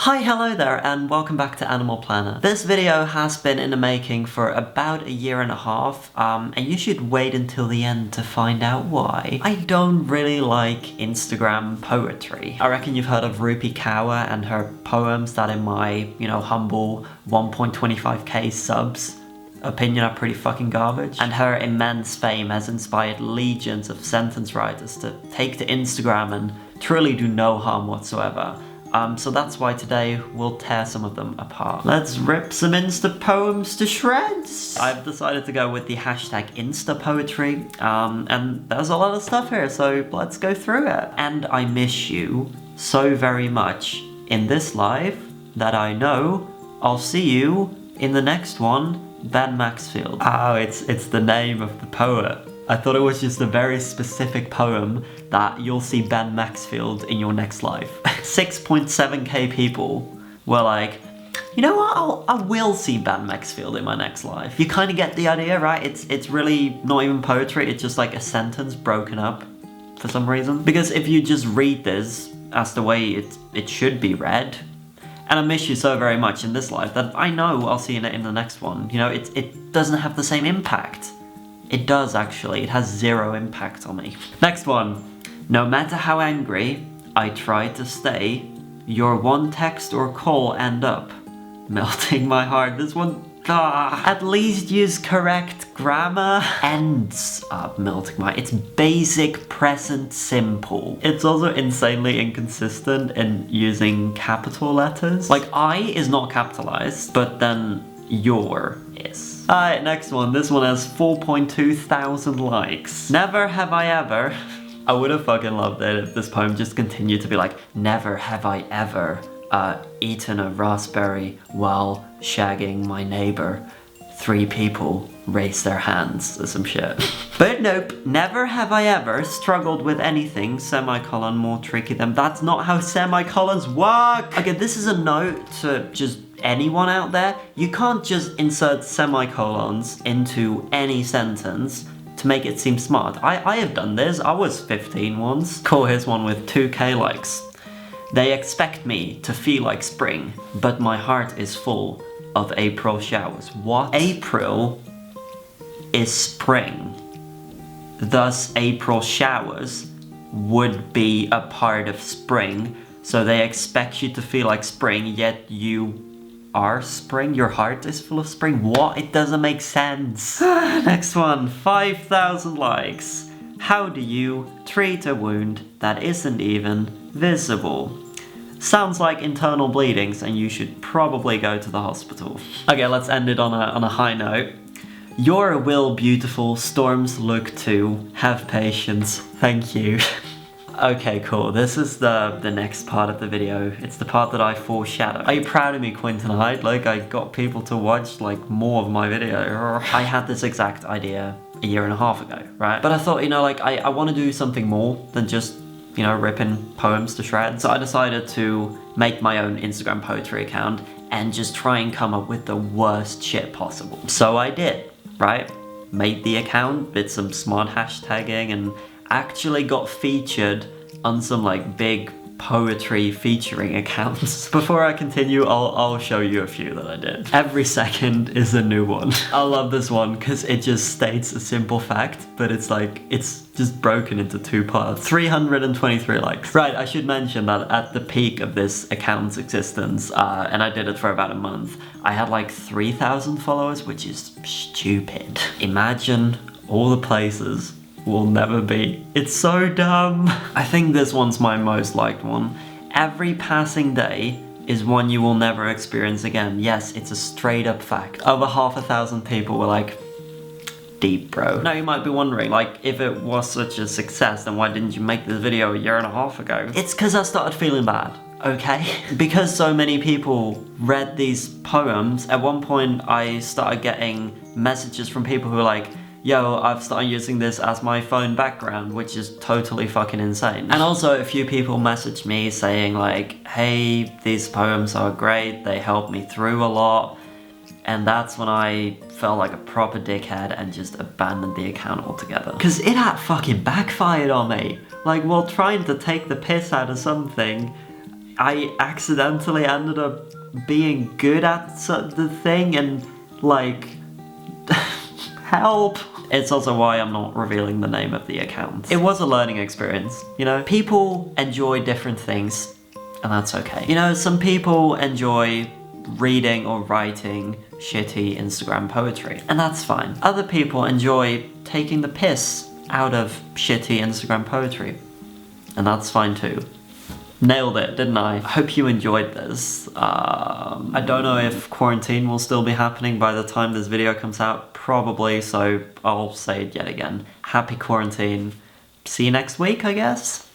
Hi, hello there, and welcome back to Animal Planner. This video has been in the making for about a year and a half, and you should wait until the end to find out why. I don't really like Instagram poetry. I reckon you've heard of Rupi Kaur and her poems that in my, humble 1.25k subs opinion are pretty fucking garbage. And her immense fame has inspired legions of sentence writers to take to Instagram and truly do no harm whatsoever. So that's why today we'll tear some of them apart. Let's rip some Insta poems to shreds. I've decided to go with the hashtag Insta poetry, and there's a lot of stuff here, so let's go through it. And I miss you so very much in this life that I know I'll see you in the next one, Ben Maxfield. Oh, it's the name of the poet. I thought it was just a very specific poem that you'll see Ben Maxfield in your next life. 6.7k people were like, you know what, I will see Ben Maxfield in my next life. You kind of get the idea, right? It's really not even poetry, it's just like a sentence broken up for some reason. Because if you just read this as the way it should be read, and I miss you so very much in this life that I know I'll see you in the next one. It doesn't have the same impact. It does actually, it has zero impact on me. Next one. No matter how angry I try to stay, your one text or call end up melting my heart. This one, at least use correct grammar. Ends up melting my heart. It's basic present simple. It's also insanely inconsistent in using capital letters. Like I is not capitalized, but then your is. Alright, next one. This one has 4.2 thousand likes. Never have I ever. I would have fucking loved it if this poem just continued to be like, never have I ever eaten a raspberry while shagging my neighbor. 3 people raise their hands or some shit. But nope, never have I ever struggled with anything, semicolon, more tricky than. That's not how semicolons work! Okay, this is a note to just anyone out there. You can't just insert semicolons into any sentence to make it seem smart. I have done this, I was 15 once. Cool, here's one with 2k likes. They expect me to feel like spring, but my heart is full of April showers. What? April is spring. Thus, April showers would be a part of spring. So they expect you to feel like spring, yet you are spring? Your heart is full of spring? What? It doesn't make sense. Next one, 5,000 likes. How do you treat a wound that isn't even visible? Sounds like internal bleedings and you should probably go to the hospital. Okay, let's end it on a high note. You're a will beautiful, storms look to, have patience, thank you. Okay, cool. This is the next part of the video. It's the part that I foreshadow. Are you proud of me, Quinton Hyde? Like, I got people to watch, like, more of my video. I had this exact idea a year and a half ago, right? But I thought, I want to do something more than just, ripping poems to shreds. So I decided to make my own Instagram poetry account and just try and come up with the worst shit possible. So I did, right? Made the account, did some smart hashtagging, and actually got featured on some big poetry featuring accounts. Before I continue, I'll show you a few that I did. Every second is a new one. I love this one because it just states a simple fact, but it's just broken into 2 parts. 323 likes. Right, I should mention that at the peak of this account's existence, and I did it for about a month, I had 3,000 followers, which is stupid. Imagine all the places will never be. It's so dumb. I think this one's my most liked one. Every passing day is one you will never experience again. Yes, it's a straight up fact. Over 500,000 people were like, deep bro. Now you might be wondering, if it was such a success, then why didn't you make this video a year and a half ago? It's because I started feeling bad, okay? Because so many people read these poems, at one point I started getting messages from people who were like, yo, I've started using this as my phone background, which is totally fucking insane. And also a few people messaged me saying hey, these poems are great, they helped me through a lot. And that's when I felt like a proper dickhead and just abandoned the account altogether. Cause it had fucking backfired on me. While trying to take the piss out of something, I accidentally ended up being good at the thing and like, help. It's also why I'm not revealing the name of the account. It was a learning experience, you know? People enjoy different things, and that's okay. You know, some people enjoy reading or writing shitty Instagram poetry, and that's fine. Other people enjoy taking the piss out of shitty Instagram poetry, and that's fine too. Nailed it, didn't I? I hope you enjoyed this. I don't know if quarantine will still be happening by the time this video comes out. Probably, so I'll say it yet again. Happy quarantine. See you next week, I guess?